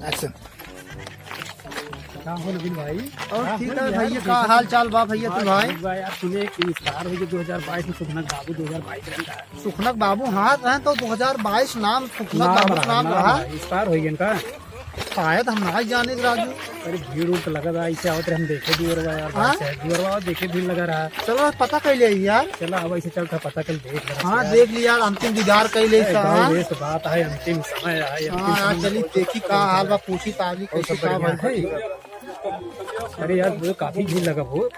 Action. भाई और ठीक है भैया, का हाल चाल बा भैया तुम भाई? यार सुने कि स्टार हो 2022 में सुखनक बाबू 2022 रहा है। सुखनक बाबू हाथ रहे तो 2022 नाम सुखनक बाबू नाम रहा। स्टार हो इनका शायद हम नहीं जाने राजू। अरे भीड़ उड़ लगा रहा ऐसे आवत रहे हम देखे भी यार व्यूअरवा देखे भीड़ लगा रहा। चलो पता कर ले यार। चलो अब ऐसे चलता पता कल देख रहा। हाँ देख लिया, अंतिम दीदार कर ले। ये तो बात है, अंतिम समय है। हाँ चलिए देखी का हाल बा, पूछी ताजी कैसे का भाई। अरे यार वो काफी भीड़ लगा वो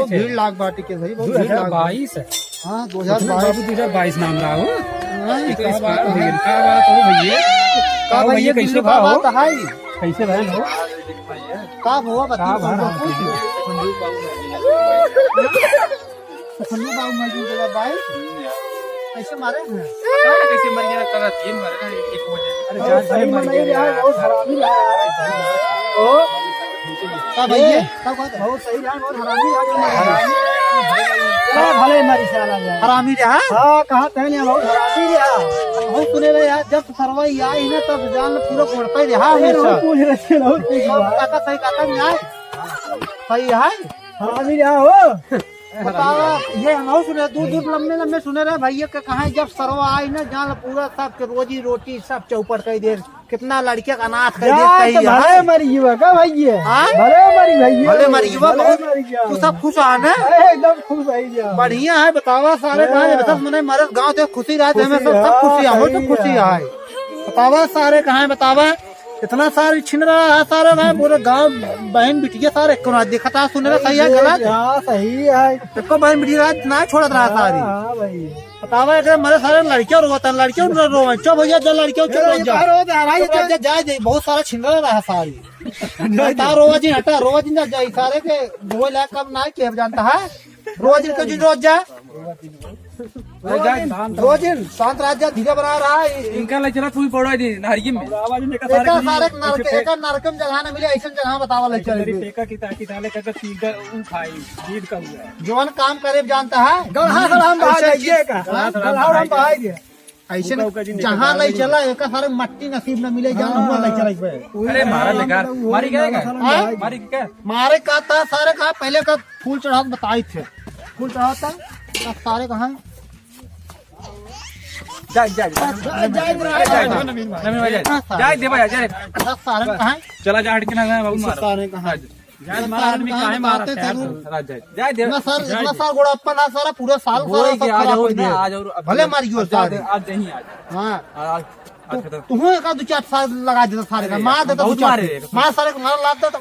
भीड़ लाग बाटी के भाई, 2022 है। हाँ 2022 नाम रहा हो। कैसे भाव बहन हो का हुआ बता। सुखनू बाबू मौजूद भाई कैसे मारे हैं? कैसे मर गया? कल 3 मरे ना, एक वजह। अरे बहुत हरामी भैया बहुत सही है, बहुत भले मारी साला हरामी रहा। हाँ कहा कहने बहुत हरामी रहा। बहुत सुने रहे यार, जब सरवाई आई ना तब जान पूरा कोड़ता ही रहा हमेशा। पूछ रहे काका सही काका नहीं आए सही है हरामी रहा हो। बताओ ये हम सुने दूर दूर लंबे लंबे सुने रहे भैया के कहा जब सरवा आई ना जान पूरा सब के रोजी रोटी सब चौपट कर दे। कितना लड़कियां का अनाथ कर दे भले मरी युवा का भैया, भले मरी भैया, भले मरी युवा। तू सब खुश आ ना? एकदम खुश है, बढ़िया है। बतावा सारे गाँव मैंने मरे गाँव से खुशी रहा हमें सब खुशी हो तो खुशी है। बतावा सारे कहा है? बतावा इतना सारे छिन रहा है सारे भाई, पूरे गांव बहन बिटिया सारे देखा था सुने रहा। सही है गलत? सही है। सबको बहन बिटिया ना छोड़त रहा सारी। बतावा मेरे सारे लड़कियों रोता, लड़कियों रो चो भैया जो लड़कियों जाए बहुत सारा छिन रहा सारी। रोवा जी हटा, रोवा जी जाए सारे के दो लाख कम ना के जानता है। रोज इनका जी रोज जा रोज शांत राज्य धीरे बना रहा है। इनका ले चला पूरी पड़ो दी नारियल में। सारे नरकम जगह न मिले ऐसा जगह बतावा ले चले। जौन काम करे जानता है ऐसे जहाँ ले चला एक सारे मट्टी नसीब न मिले जान हुआ ले चला। अरे मारा लेकर मारी गया मारी क्या मारे का था सारे कहा पहले का फूल चढ़ा बताई थे। फूल चढ़ा था सारे कहा चला जा हटके ना बाबू मारा सारे कहा गोड़प्पा ना सारा पूरा साल भले मार तुम्हें एक दो 4 साल लगा देता सारे का मार देता मार सारे को मार लाता तो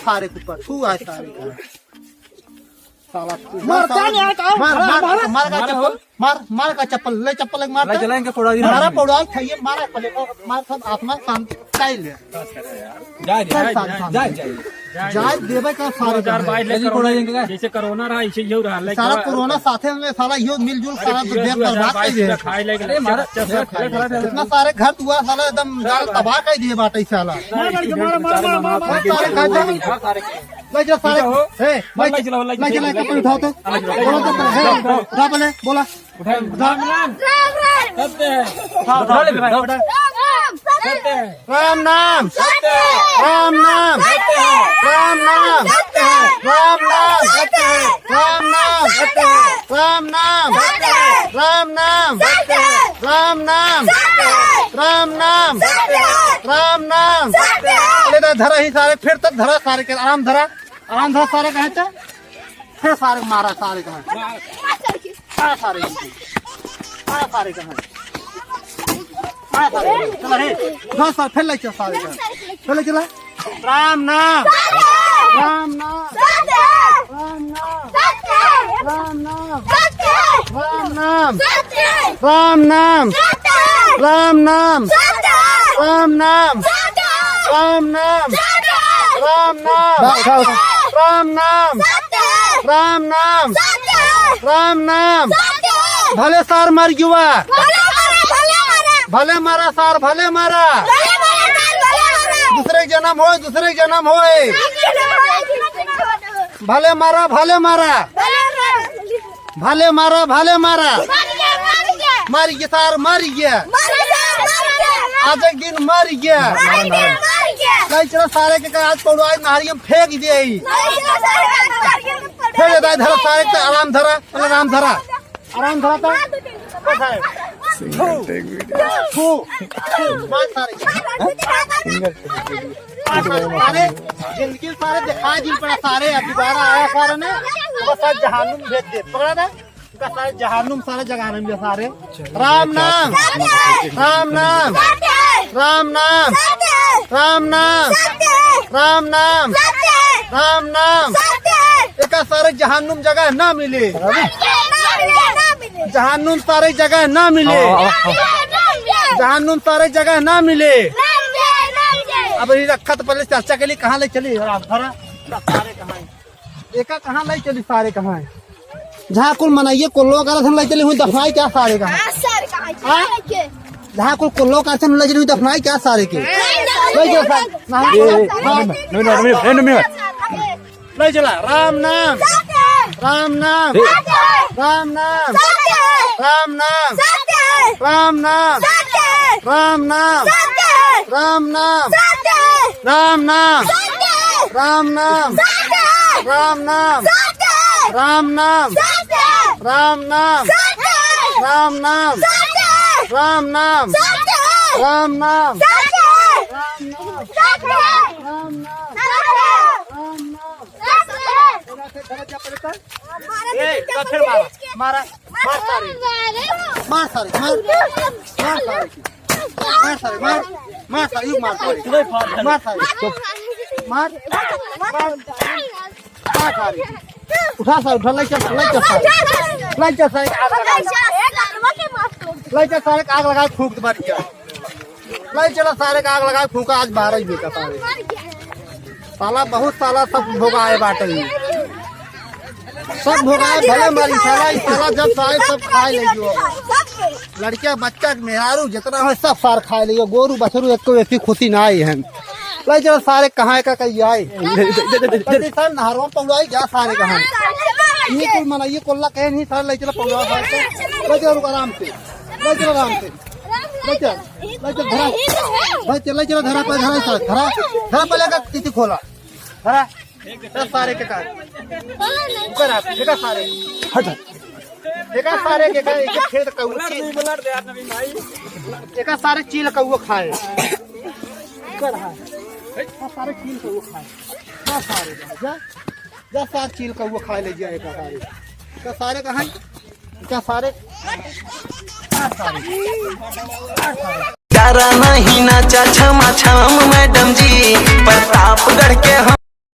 सारे के ऊपर छू आए सारे मार का चप्पल ले चप्पल मार चलाएंगे थोड़ा दिन मारा पौड़ा खाइए मारा पहले मार सब आत्मा शांत काई ले जाए देवे का सारे जैसे कोरोना रहा ऐसे ही रहा। सारा कोरोना साथे में सारा यो मिलजुल सारा देश बर्बाद कर दिए। इतना सारे घर हुआ साला एकदम तबाह कर दिए बाटे साला। उठाओ तो बोले बोला राम नाम राम नाम राम नाम राम नाम राम नाम राम नाम राम नाम राम नाम राम नाम राम नाम। धरा ही सारे फिर तक धरा सारे के आराम धरा सारे कहे फिर सारे मारा सारे कहे सारे सारे कहे चला फिर ले चल सारे चले चला राम नाम राम नाम राम नाम राम नाम राम नाम राम नाम राम नाम राम नाम राम नाम राम नाम राम नाम राम नाम राम नाम। भले सार मर युवा भले मारा सार भले मारा दूसरे जन्म हो भले मारा भले मारा भले मारा भले मारा मार गया सार मार गया आज एक दिन मर गया कई चलो सारे के आज पौड़ो आज नारी हम फेंक दे फेंक देता धरा सारे के आराम धरा आराम धरा आराम धरा था सारे जिंदगी सारे दिखा जिन पड़ा सारे दोबारा आया सारे ने सारे जहानुम भेज दे पकड़ा ना सारे जहानुम सारे जगानम भी सारे राम नाम राम नाम राम नाम राम नाम राम नाम राम नाम एक सारे जहानुम जगह ना मिले जहानुम सारे जगह ना मिले जहानुम सारे जगह ना मिले अब ये रखा तो पहले चर्चा के लिए कहाँ ले चली सारे कहाँ एक कहाँ ले चली सारे कहाँ है जहाँ कुल मनाइए कुल्लो का रसम ले चली हुई दफनाई क्या सारे कहाँ जहाँ कुल कुल्लो का रसम ले चली हुई दफनाई क्या सारे के ले चला राम नाम राम नाम राम नाम राम नाम राम नाम राम नाम राम नाम राम नाम राम नाम राम नाम राम नाम राम नाम राम नाम राम नाम राम नाम मारा मार सारे मार सारे मार सारे मार सारे मार मार सारे यू मार सारे मार सारे मार मार सारे उठा सारे उठा ले चल सारे ले चल सारे आग लगा फूंक मार दिया ले चला सारे का आग लगा फूंका आज 12 ही बेटा सारे साला बहुत साला सब भोगाए बाटे सब भोगाए भले मारी साला जब सारे सब खाए ले लड़किया बच्चा मेहरारू जितना है सब सार खाए लियो गोरू बछरू एक को ऐसी खुशी ना आई है ले चलो सारे कहाँ का कहीं आए सर नहरों पौड़ाई क्या सारे कहाँ ये कुल मनाइए कोल्ला कहे नहीं सर ले चलो पौड़ा ले चलो आराम से ले चलो आराम से ले चल धरा भाई चल चलो धरा पर धरा सर धरा धरा पहले का तिथि खोला धरा सारे के देखा सारे हट देखा सारे के एक खेत देखा सारे चील कौआ खाए सारे चील कौआ खाए सारे जा सारे चील कौआ खाए ले जाए सारे सारे कहाँ क्या सारे डरा नहीं नाचा छमा छम मैडम जी प्रतापगढ़ के हम